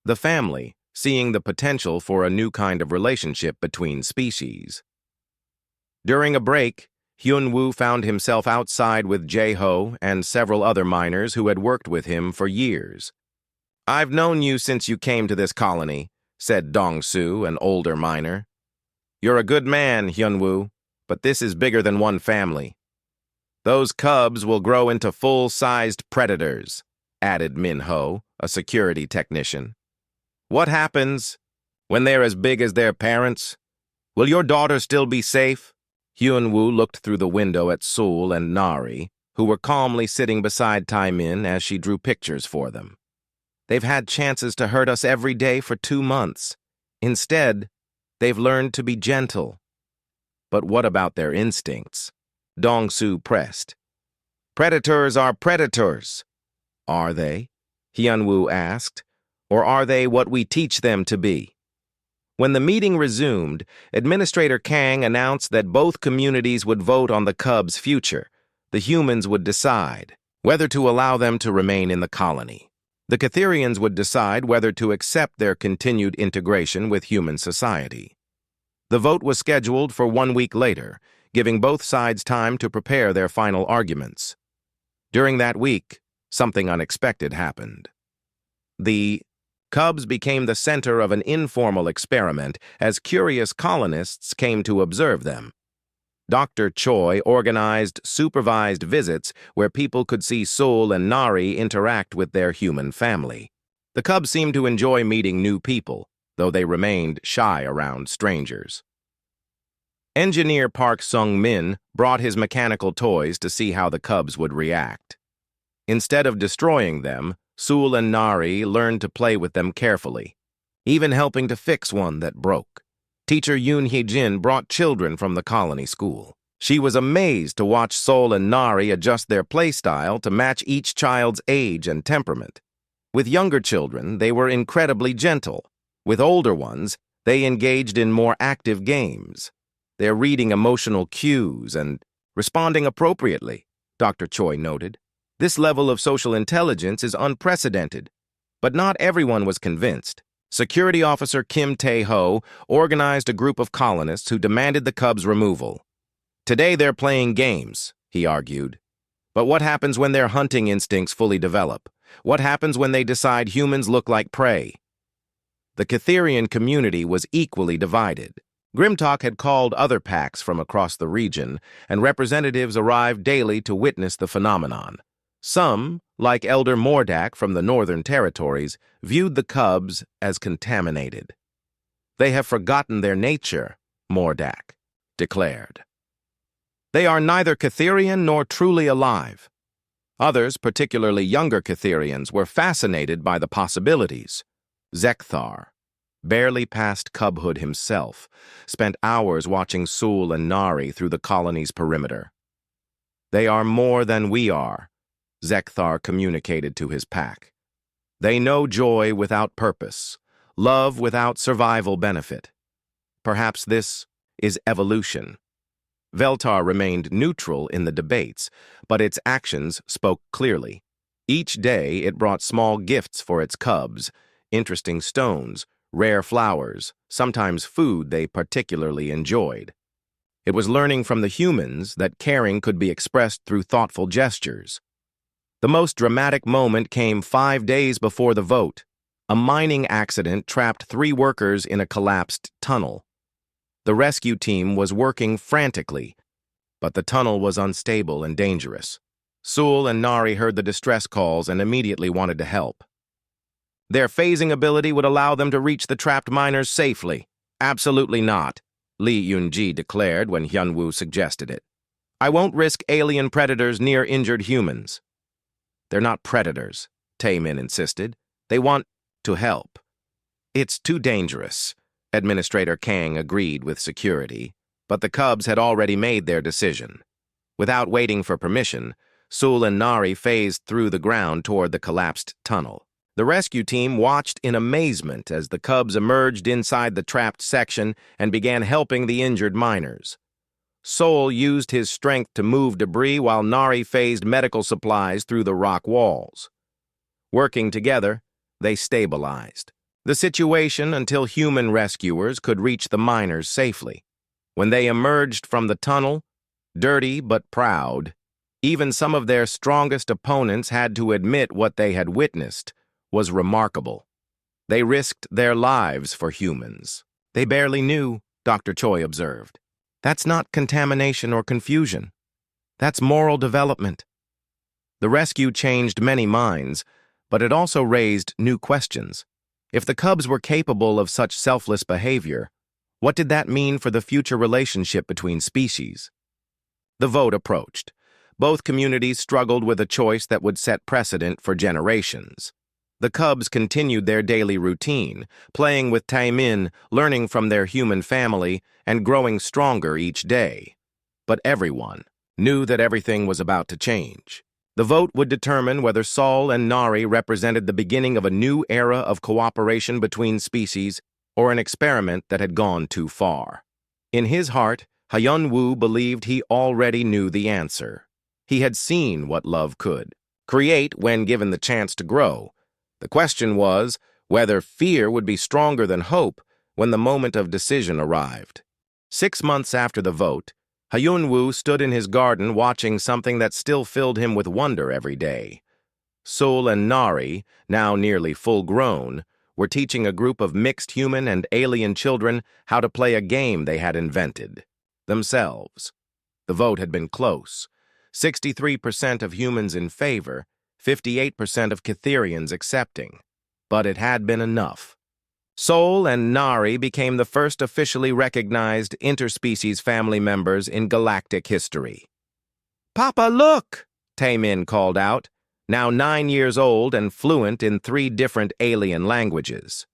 the family, seeing the potential for a new kind of relationship between species. During a break, Hyun-woo found himself outside with Jae-ho and several other miners who had worked with him for years. "I've known you since you came to this colony," said Dong-soo, an older miner. "You're a good man, Hyun-woo, but this is bigger than one family. Those cubs will grow into full-sized predators," added Min-ho, a security technician. "What happens when they're as big as their parents? Will your daughter still be safe?" Hyun-woo looked through the window at Sul and Nari, who were calmly sitting beside Taemin as she drew pictures for them. "They've had chances to hurt us every day for 2 months. Instead, they've learned to be gentle." "But what about their instincts?" Dong-soo pressed. "Predators are predators." "Are they?" Hyun-woo asked. "Or are they what we teach them to be?" When the meeting resumed, Administrator Kang announced that both communities would vote on the cubs' future. The humans would decide whether to allow them to remain in the colony. The Catherians would decide whether to accept their continued integration with human society. The vote was scheduled for 1 week later, giving both sides time to prepare their final arguments. During that week, something unexpected happened. The cubs became the center of an informal experiment as curious colonists came to observe them. Dr. Choi organized supervised visits where people could see Sul and Nari interact with their human family. The cubs seemed to enjoy meeting new people, though they remained shy around strangers. Engineer Park Sung-min brought his mechanical toys to see how the cubs would react. Instead of destroying them, Sul and Nari learned to play with them carefully, even helping to fix one that broke. Teacher Yoon Hee-jin brought children from the colony school. She was amazed to watch Sul and Nari adjust their play style to match each child's age and temperament. With younger children, they were incredibly gentle. With older ones, they engaged in more active games. They're reading emotional cues and responding appropriately, Dr. Choi noted. This level of social intelligence is unprecedented, but not everyone was convinced. Security Officer Kim Tae-ho organized a group of colonists who demanded the cubs' removal. "Today they're playing games," he argued. "But what happens when their hunting instincts fully develop? What happens when they decide humans look like prey?" The Catherian community was equally divided. Grimtalk had called other packs from across the region, and representatives arrived daily to witness the phenomenon. Some, like Elder Mordak from the Northern Territories, viewed the cubs as contaminated. "They have forgotten their nature," Mordak declared. "They are neither Catherian nor truly alive." Others, particularly younger Catherians, were fascinated by the possibilities. Zekthar, barely past cubhood himself, spent hours watching Sul and Nari through the colony's perimeter. "They are more than we are," Zekthar communicated to his pack. "They know joy without purpose, love without survival benefit. Perhaps this is evolution." Veltar remained neutral in the debates, but its actions spoke clearly. Each day it brought small gifts for its cubs, interesting stones, rare flowers, sometimes food they particularly enjoyed. It was learning from the humans that caring could be expressed through thoughtful gestures. The most dramatic moment came 5 days before the vote. A mining accident trapped 3 workers in a collapsed tunnel. The rescue team was working frantically, but the tunnel was unstable and dangerous. Sul and Nari heard the distress calls and immediately wanted to help. Their phasing ability would allow them to reach the trapped miners safely. "Absolutely not," Li Yunji declared when Hyunwoo suggested it. "I won't risk alien predators near injured humans." "They're not predators," Taemin insisted. "They want to help." "It's too dangerous," Administrator Kang agreed with security, but the cubs had already made their decision. Without waiting for permission, Sul and Nari phased through the ground toward the collapsed tunnel. The rescue team watched in amazement as the cubs emerged inside the trapped section and began helping the injured miners. Sol used his strength to move debris while Nari phased medical supplies through the rock walls. Working together, they stabilized the situation until human rescuers could reach the miners safely. When they emerged from the tunnel, dirty but proud, even some of their strongest opponents had to admit what they had witnessed was remarkable. They risked their lives for humans. "They barely knew," Dr. Choi observed. "That's not contamination or confusion. That's moral development." The rescue changed many minds, but it also raised new questions. If the cubs were capable of such selfless behavior, what did that mean for the future relationship between species? The vote approached. Both communities struggled with a choice that would set precedent for generations. The cubs continued their daily routine, playing with Taemin, learning from their human family, and growing stronger each day. But everyone knew that everything was about to change. The vote would determine whether Sol and Nari represented the beginning of a new era of cooperation between species or an experiment that had gone too far. In his heart, Hyunwoo believed he already knew the answer. He had seen what love could create when given the chance to grow. The question was whether fear would be stronger than hope when the moment of decision arrived. 6 months after the vote, Hyunwoo stood in his garden watching something that still filled him with wonder every day. Sul and Nari, now nearly full-grown, were teaching a group of mixed human and alien children how to play a game they had invented themselves. The vote had been close. 63% of humans in favor, 58% of Catherians accepting. But it had been enough. Sol and Nari became the first officially recognized interspecies family members in galactic history. "Papa, look!" Taemin called out, now 9 years old and fluent in 3 different alien languages.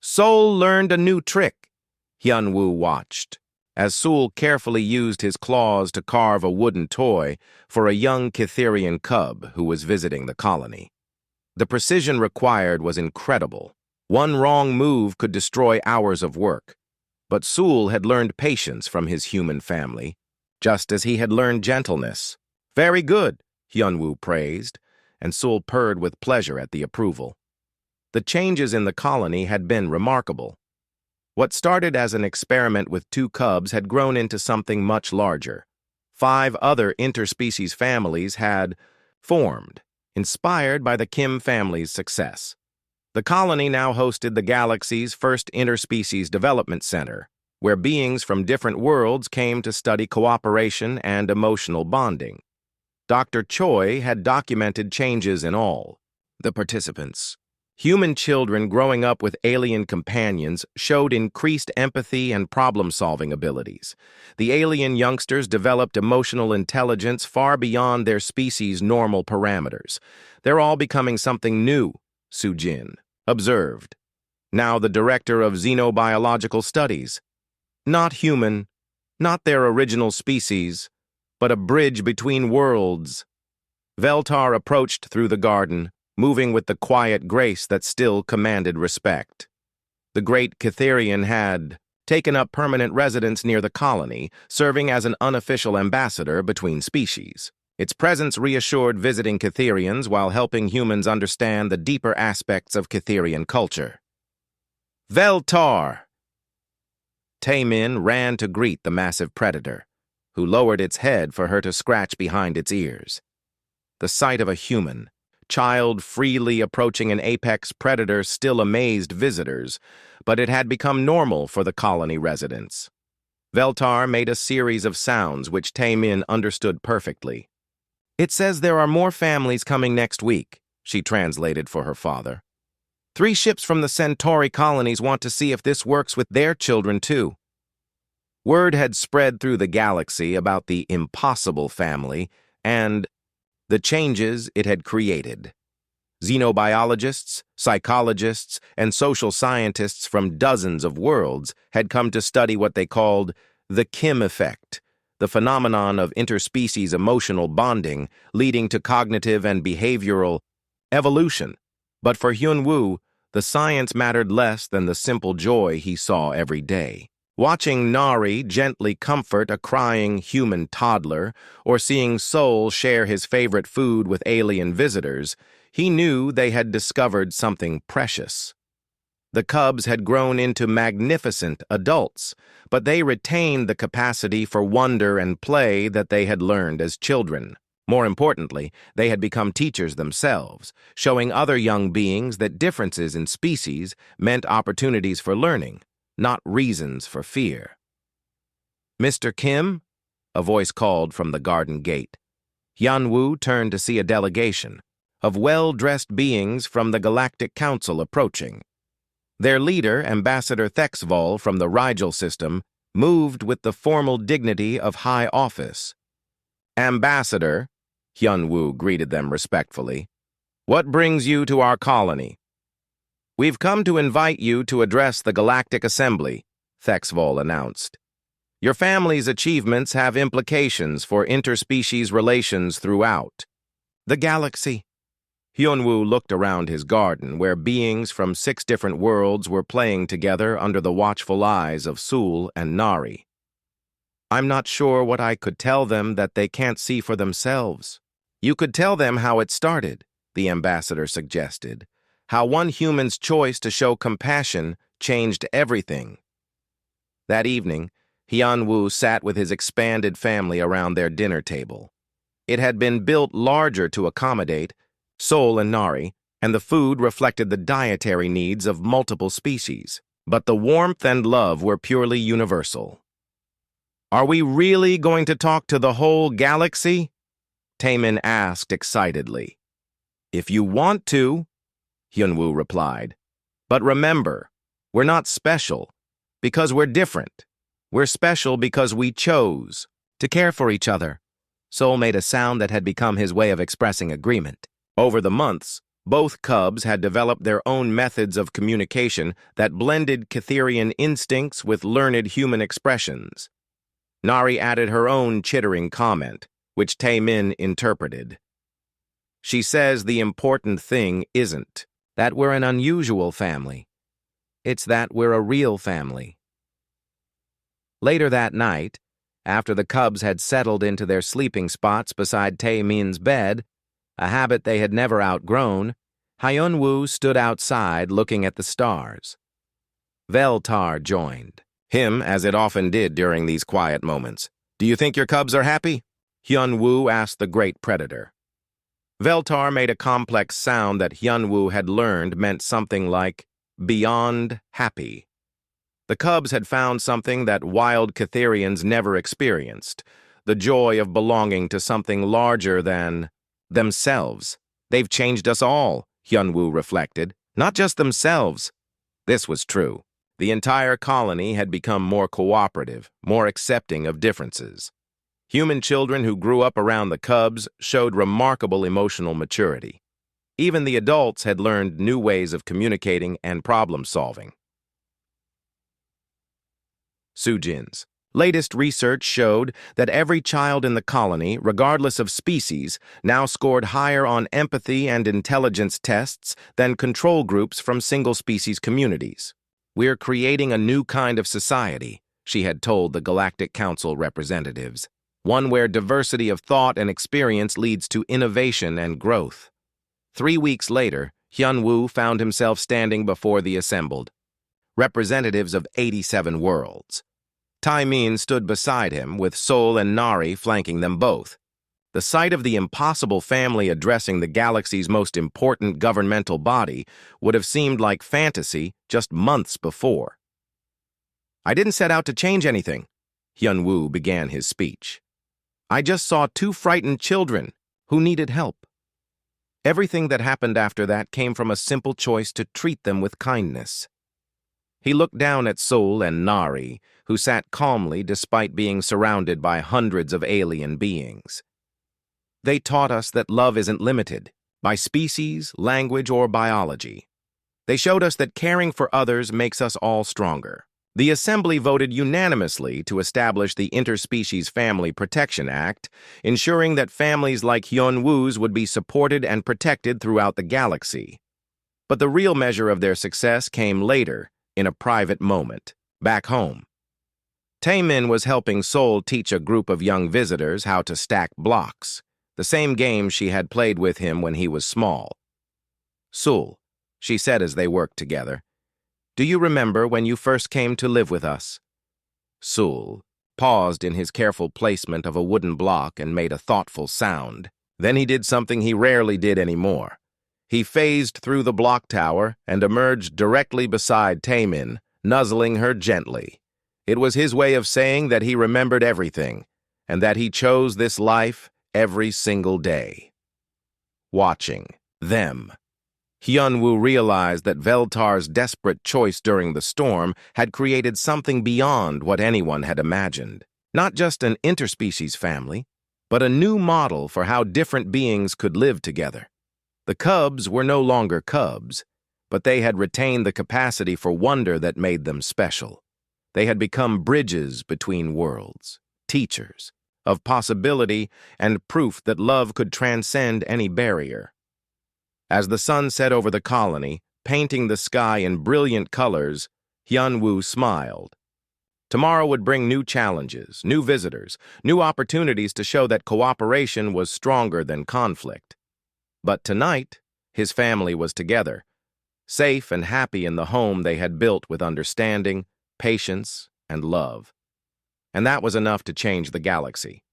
Sol learned a new trick. Hyunwoo watched, as Sul carefully used his claws to carve a wooden toy for a young Catherian cub who was visiting the colony. The precision required was incredible. One wrong move could destroy hours of work. But Sul had learned patience from his human family, just as he had learned gentleness. "Very good," Hyunwoo praised, and Sul purred with pleasure at the approval. The changes in the colony had been remarkable. What started as an experiment with 2 cubs had grown into something much larger. 5 other interspecies families had formed, inspired by the Kim family's success. The colony now hosted the galaxy's first interspecies development center, where beings from different worlds came to study cooperation and emotional bonding. Dr. Choi had documented changes in all the participants. Human children growing up with alien companions showed increased empathy and problem-solving abilities. The alien youngsters developed emotional intelligence far beyond their species' normal parameters. "They're all becoming something new," Sujin observed. now the director of xenobiological studies. Not human, not their original species, but a bridge between worlds. Veltar approached through the garden, moving with the quiet grace that still commanded respect. The great Catherian had taken up permanent residence near the colony, serving as an unofficial ambassador between species. Its presence reassured visiting Catherians while helping humans understand the deeper aspects of Catherian culture. Veltar! Taemin ran to greet the massive predator, who lowered its head for her to scratch behind its ears. The sight of a human child freely approaching an apex predator still amazed visitors, but it had become normal for the colony residents. Veltar made a series of sounds which Taemin understood perfectly. "It says there are more families coming next week," she translated for her father. "3 ships from the Centauri colonies want to see if this works with their children too." Word had spread through the galaxy about the impossible family and the changes it had created. Xenobiologists, psychologists, and social scientists from dozens of worlds had come to study what they called the Kim effect, the phenomenon of interspecies emotional bonding leading to cognitive and behavioral evolution. But for Hyun-woo, the science mattered less than the simple joy he saw every day. Watching Nari gently comfort a crying human toddler, or seeing Sol share his favorite food with alien visitors, he knew they had discovered something precious. The cubs had grown into magnificent adults, but they retained the capacity for wonder and play that they had learned as children. More importantly, they had become teachers themselves, showing other young beings that differences in species meant opportunities for learning, not reasons for fear. "Mr. Kim?" a voice called from the garden gate. Hyun-woo turned to see a delegation of well-dressed beings from the Galactic Council approaching. Their leader, Ambassador Thexvol from the Rigel system, moved with the formal dignity of high office. "Ambassador," Hyun-woo greeted them respectfully, "what brings you to our colony?" "We've come to invite you to address the Galactic Assembly," Thexvol announced. "Your family's achievements have implications for interspecies relations throughout the galaxy." Hyun-woo looked around his garden, where beings from 6 different worlds were playing together under the watchful eyes of Sul and Nari. "I'm not sure what I could tell them that they can't see for themselves." "You could tell them how it started," the ambassador suggested. "How one human's choice to show compassion changed everything." That evening, Hyun-woo sat with his expanded family around their dinner table. It had been built larger to accommodate Sol and Nari, and the food reflected the dietary needs of multiple species. But the warmth and love were purely universal. "Are we really going to talk to the whole galaxy?" Taemin asked excitedly. "If you want to," Hyun-woo replied. "But remember, we're not special because we're different. We're special because we chose to care for each other." Sol made a sound that had become his way of expressing agreement. Over the months, both cubs had developed their own methods of communication that blended Catherian instincts with learned human expressions. Nari added her own chittering comment, which Taemin interpreted. "She says the important thing isn't that we're an unusual family. It's that we're a real family." Later that night, after the cubs had settled into their sleeping spots beside Taemin's bed, a habit they had never outgrown, Hyun-woo stood outside looking at the stars. Veltar joined him, as it often did during these quiet moments. "Do you think your cubs are happy?" Hyun-woo asked the great predator. Veltar made a complex sound that Hyun-woo had learned meant something like beyond happy. The cubs had found something that wild Catherians never experienced, the joy of belonging to something larger than themselves. "They've changed us all," Hyun-woo reflected. "Not just themselves." This was true. The entire colony had become more cooperative, more accepting of differences. Human children who grew up around the cubs showed remarkable emotional maturity. Even the adults had learned new ways of communicating and problem-solving. Sujin's latest research showed that every child in the colony, regardless of species, now scored higher on empathy and intelligence tests than control groups from single-species communities. "We're creating a new kind of society," she had told the Galactic Council representatives, "one where diversity of thought and experience leads to innovation and growth." 3 weeks later, Hyun-woo found himself standing before the assembled representatives of 87 worlds. Taemin stood beside him, with Sol and Nari flanking them both. The sight of the impossible family addressing the galaxy's most important governmental body would have seemed like fantasy just months before. "I didn't set out to change anything," Hyun-woo began his speech. "I just saw 2 frightened children who needed help. Everything that happened after that came from a simple choice to treat them with kindness." He looked down at Sol and Nari, who sat calmly despite being surrounded by hundreds of alien beings. "They taught us that love isn't limited by species, language, or biology. They showed us that caring for others makes us all stronger." The Assembly voted unanimously to establish the Interspecies Family Protection Act, ensuring that families like Hyun-woo's would be supported and protected throughout the galaxy. But the real measure of their success came later, in a private moment, back home. Taemin was helping Sol teach a group of young visitors how to stack blocks, the same game she had played with him when he was small. "Sol," she said as they worked together, "do you remember when you first came to live with us?" Sol paused in his careful placement of a wooden block and made a thoughtful sound. Then he did something he rarely did anymore. He phased through the block tower and emerged directly beside Taemin, nuzzling her gently. It was his way of saying that he remembered everything, and that he chose this life every single day. Watching them, Hyun-woo realized that Veltar's desperate choice during the storm had created something beyond what anyone had imagined. Not just an interspecies family, but a new model for how different beings could live together. The cubs were no longer cubs, but they had retained the capacity for wonder that made them special. They had become bridges between worlds, teachers of possibility and proof that love could transcend any barrier. As the sun set over the colony, painting the sky in brilliant colors, Hyun-woo smiled. Tomorrow would bring new challenges, new visitors, new opportunities to show that cooperation was stronger than conflict. But tonight, his family was together, safe and happy in the home they had built with understanding, patience, and love. And that was enough to change the galaxy.